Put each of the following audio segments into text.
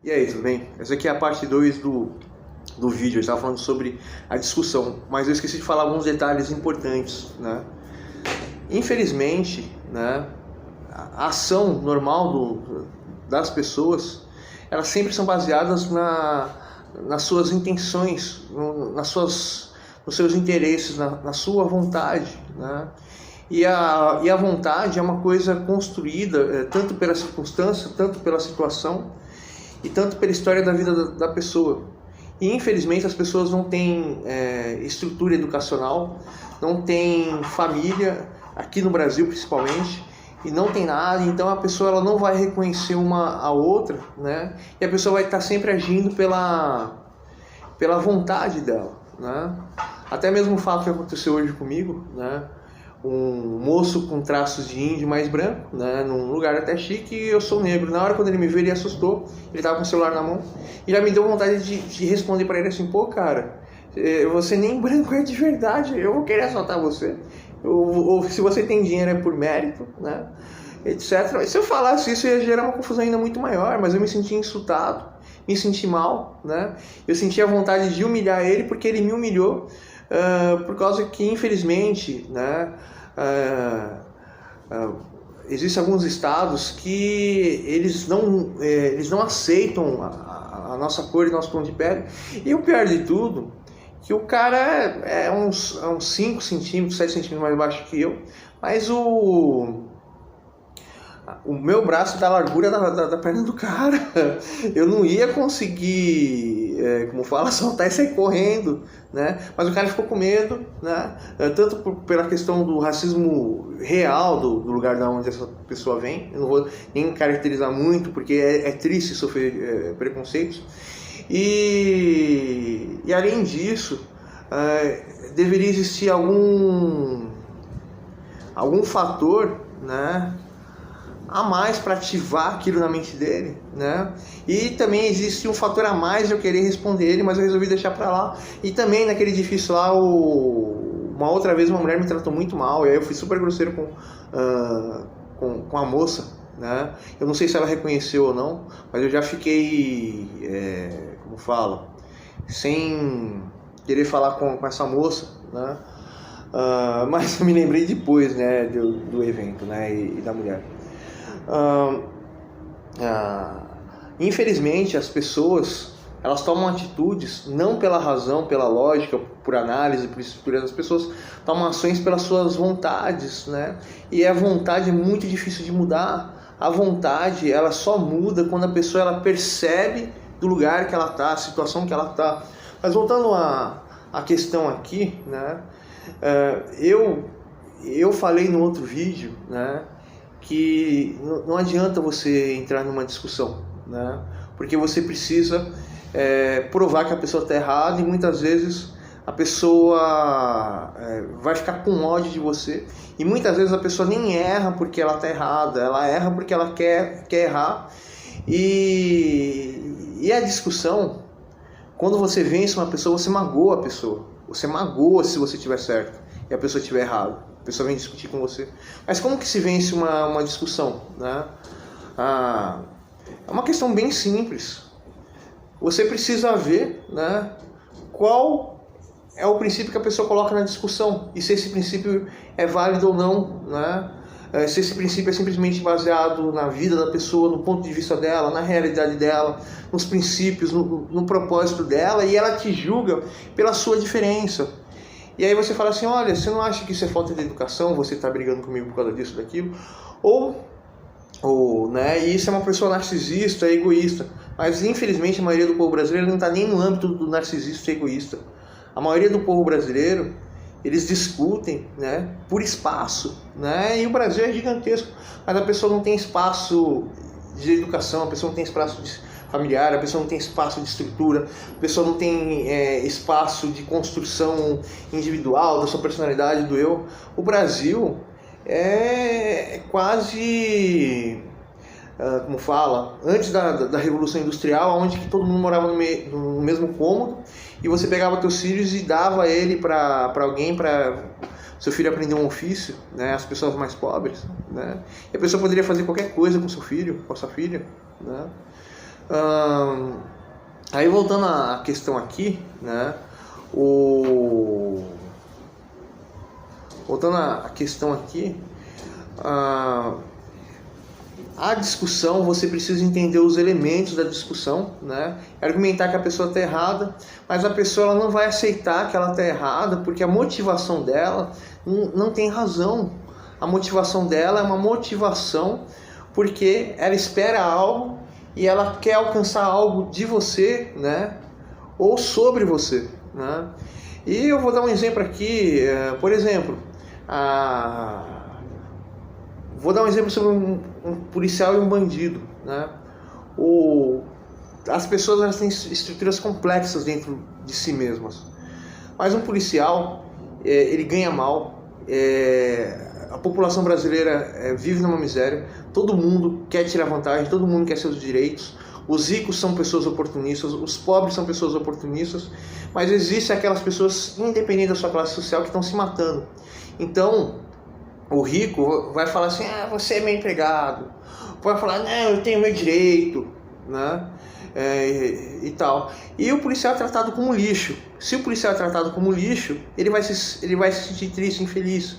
E aí, tudo bem? Essa aqui é a parte 2 do vídeo. Eu estava falando sobre a discussão, mas eu esqueci de falar alguns detalhes importantes, né? Infelizmente, né, a ação normal das pessoas, elas sempre são baseadas nas suas intenções, nos seus interesses, na sua vontade, né? E a vontade é uma coisa construída tanto pela circunstância, tanto pela situação e tanto pela história da vida da pessoa. E infelizmente as pessoas não têm estrutura educacional, não têm família, aqui no Brasil principalmente, e não tem nada, então a pessoa ela não vai reconhecer uma a outra, né? E a pessoa vai estar sempre agindo pela vontade dela, né? Até mesmo o fato que aconteceu hoje comigo, né? Um moço com traços de índio mais branco, né, num lugar até chique, e eu sou negro. Na hora, quando ele me viu, ele assustou, ele tava com o celular na mão, e já me deu vontade de responder para ele assim: pô, cara, você nem branco é de verdade, eu vou querer assaltar você, ou se você tem dinheiro é por mérito, né, etc. E se eu falasse isso, ia gerar uma confusão ainda muito maior, mas eu me senti insultado, me senti mal, né, eu senti a vontade de humilhar ele, porque ele me humilhou, por causa que, infelizmente, né, existem alguns estados que eles não aceitam a nossa cor e nosso tom de pele. E o pior de tudo, que o cara é uns 5 centímetros, 7 centímetros mais baixo que eu, mas o meu braço da largura da perna do cara. Eu não ia conseguir, como fala, soltar e sair correndo, né? Mas o cara ficou com medo, né? Tanto pela questão do racismo real do lugar da onde essa pessoa vem. Eu não vou nem caracterizar muito, porque é triste sofrer preconceitos. E além disso, deveria existir algum fator, né, a mais para ativar aquilo na mente dele, né? E também existe um fator a mais de eu querer responder ele, mas eu resolvi deixar para lá. E também naquele edifício lá, uma outra vez uma mulher me tratou muito mal, e aí eu fui super grosseiro com a moça, né? Eu não sei se ela reconheceu ou não, mas eu já fiquei, como fala, sem querer falar com essa moça, né? Mas eu me lembrei depois, né, do evento, né, e da mulher. Infelizmente as pessoas elas tomam atitudes não pela razão, pela lógica, por análise, por as pessoas tomam ações pelas suas vontades, né? E a vontade é muito difícil de mudar. A vontade ela só muda quando a pessoa ela percebe do lugar que ela está, a situação que ela está. Mas voltando à questão aqui, né? Eu falei no outro vídeo, né, que não adianta você entrar numa discussão, né? Porque você precisa provar que a pessoa está errada, e muitas vezes a pessoa vai ficar com ódio de você, e muitas vezes a pessoa nem erra porque ela está errada, ela erra porque ela quer errar. E a discussão, quando você vence uma pessoa, você magoa a pessoa, você magoa se você estiver certo e a pessoa estiver errada. A pessoa vem discutir com você. Mas como que se vence uma discussão, né? É uma questão bem simples. Você precisa ver, né, qual é o princípio que a pessoa coloca na discussão, e se esse princípio é válido ou não, né? Se esse princípio é simplesmente baseado na vida da pessoa, no ponto de vista dela, na realidade dela, nos princípios, no propósito dela, e ela te julga pela sua diferença. E aí você fala assim: olha, você não acha que isso é falta de educação, você está brigando comigo por causa disso, daquilo? Ou né, e isso é uma pessoa narcisista, egoísta. Mas infelizmente a maioria do povo brasileiro não está nem no âmbito do narcisista e egoísta. A maioria do povo brasileiro, eles discutem, né, por espaço, né? E o Brasil é gigantesco, mas a pessoa não tem espaço de educação, a pessoa não tem espaço familiar, a pessoa não tem espaço de estrutura, a pessoa não tem espaço de construção individual da sua personalidade, do eu. O Brasil é quase, como fala, antes da Revolução Industrial, onde que todo mundo morava no mesmo cômodo, e você pegava teus filhos e dava ele para alguém, para seu filho aprender um ofício, né, as pessoas mais pobres, né, e a pessoa poderia fazer qualquer coisa com seu filho, com a sua filha, né. Aí voltando à questão aqui, né? Voltando à questão aqui, a discussão, você precisa entender os elementos da discussão, né? Argumentar que a pessoa está errada, mas a pessoa ela não vai aceitar que ela está errada, porque a motivação dela não tem razão. A motivação dela é uma motivação porque ela espera algo e ela quer alcançar algo de você, né? Ou sobre você, né? E eu vou dar um exemplo aqui, por exemplo, vou dar um exemplo sobre um policial e um bandido, né? As pessoas elas têm estruturas complexas dentro de si mesmas, mas um policial ele ganha mal, a população brasileira vive numa miséria, todo mundo quer tirar vantagem, todo mundo quer seus direitos, os ricos são pessoas oportunistas, os pobres são pessoas oportunistas, mas existem aquelas pessoas, independente da sua classe social, que estão se matando. Então, o rico vai falar assim, você é meu empregado, vai falar, não, eu tenho meu direito, né? E tal. E o policial é tratado como lixo. Se o policial é tratado como lixo, ele vai se sentir triste, infeliz.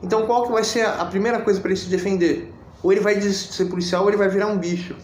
Então qual que vai ser a primeira coisa para ele se defender? Ou ele vai ser policial ou ele vai virar um bicho.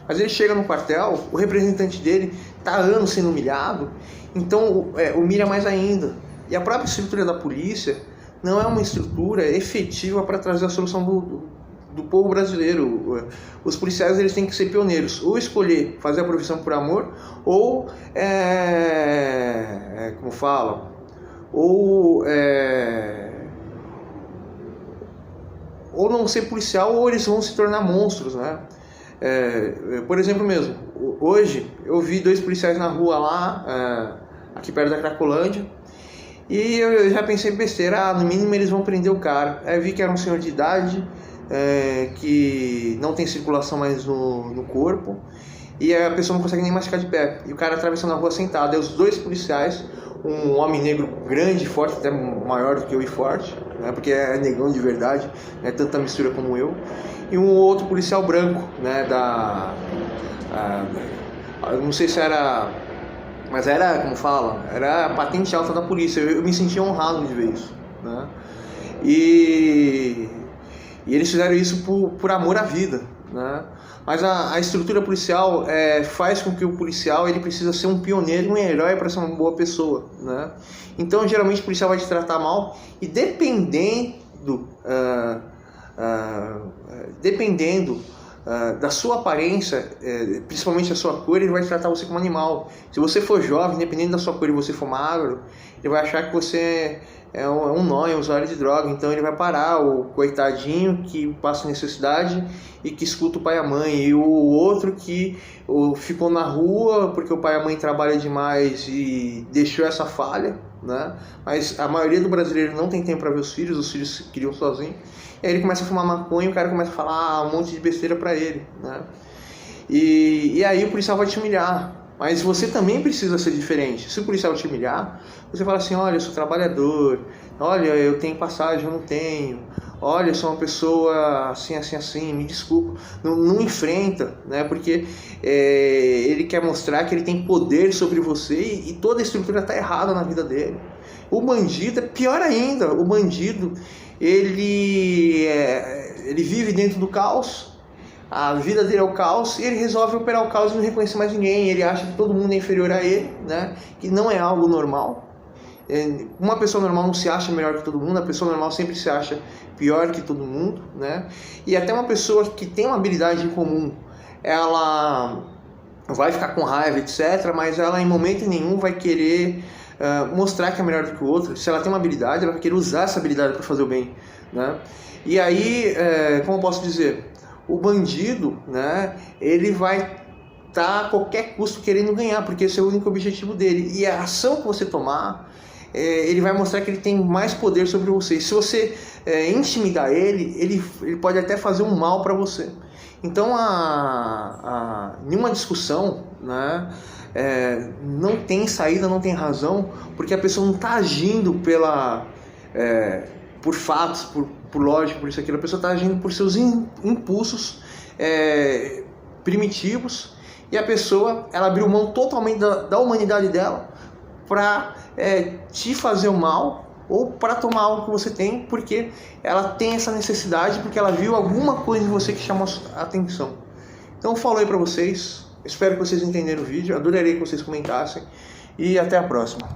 Mas ele chega no quartel, o representante dele está há anos sendo humilhado, então humilha mais ainda. E a própria estrutura da polícia não é uma estrutura efetiva para trazer a solução do povo brasileiro. Os policiais eles têm que ser pioneiros, ou escolher fazer a profissão por amor, ou como falam, ou não ser policial, ou eles vão se tornar monstros, né? Por exemplo mesmo, hoje eu vi 2 policiais na rua lá, aqui perto da Cracolândia, e eu já pensei besteira, no mínimo eles vão prender o cara. Aí eu vi que era um senhor de idade, que não tem circulação mais no corpo, e a pessoa não consegue nem mais ficar de pé, e o cara atravessando a rua sentado. Aí os 2 policiais, um homem negro grande, forte, até maior do que eu e forte, né, porque é negão de verdade, não é tanta mistura como eu, e um outro policial branco, né, eu não sei se era, mas era, como fala, era a patente alta da polícia. Eu me senti honrado de ver isso, né? E eles fizeram isso por amor à vida, né? Mas a estrutura policial faz com que o policial ele precisa ser um pioneiro, um herói para ser uma boa pessoa, né? Então geralmente o policial vai te tratar mal e dependendo da sua aparência, principalmente a sua cor, ele vai tratar você como animal. Se você for jovem, independente da sua cor, e você for magro, ele vai achar que você é um nóia, um usuário de droga. Então ele vai parar o coitadinho que passa necessidade e que escuta o pai e a mãe, e o outro que ficou na rua porque o pai e a mãe trabalham demais e deixou essa falha, né? Mas a maioria do brasileiro não tem tempo para ver os filhos criam sozinhos. E aí ele começa a fumar maconha e o cara começa a falar um monte de besteira pra ele, né? E aí o policial vai te humilhar. Mas você também precisa ser diferente. Se o policial te humilhar, você fala assim, olha, eu sou trabalhador, olha, eu tenho passagem, eu não tenho, olha, eu sou uma pessoa assim, assim, assim, me desculpa. Não enfrenta, né? Porque ele quer mostrar que ele tem poder sobre você e toda a estrutura está errada na vida dele. O bandido é pior ainda. O bandido, ele vive dentro do caos. A vida dele é o caos e ele resolve operar o caos e não reconhecer mais ninguém. Ele acha que todo mundo é inferior a ele, né? Que não é algo normal. Uma pessoa normal não se acha melhor que todo mundo, a pessoa normal sempre se acha pior que todo mundo, né? E até uma pessoa que tem uma habilidade em comum, ela vai ficar com raiva, etc., mas ela em momento nenhum vai querer mostrar que é melhor do que o outro. Se ela tem uma habilidade, ela vai querer usar essa habilidade para fazer o bem, né? E aí, como eu posso dizer, o bandido, né, ele vai estar a qualquer custo querendo ganhar, porque esse é o único objetivo dele. E a ação que você tomar, ele vai mostrar que ele tem mais poder sobre você. E se você intimidar ele pode até fazer um mal para você. Então, nenhuma discussão, né, não tem saída, não tem razão, porque a pessoa não está agindo por fatos, por lógica, por isso aquilo. A pessoa está agindo por seus impulsos primitivos e a pessoa, ela abriu mão totalmente da humanidade dela para te fazer o mal ou para tomar algo que você tem, porque ela tem essa necessidade, porque ela viu alguma coisa em você que chamou a atenção. Então eu falo aí para vocês, espero que vocês entenderam o vídeo, adoraria que vocês comentassem e até a próxima.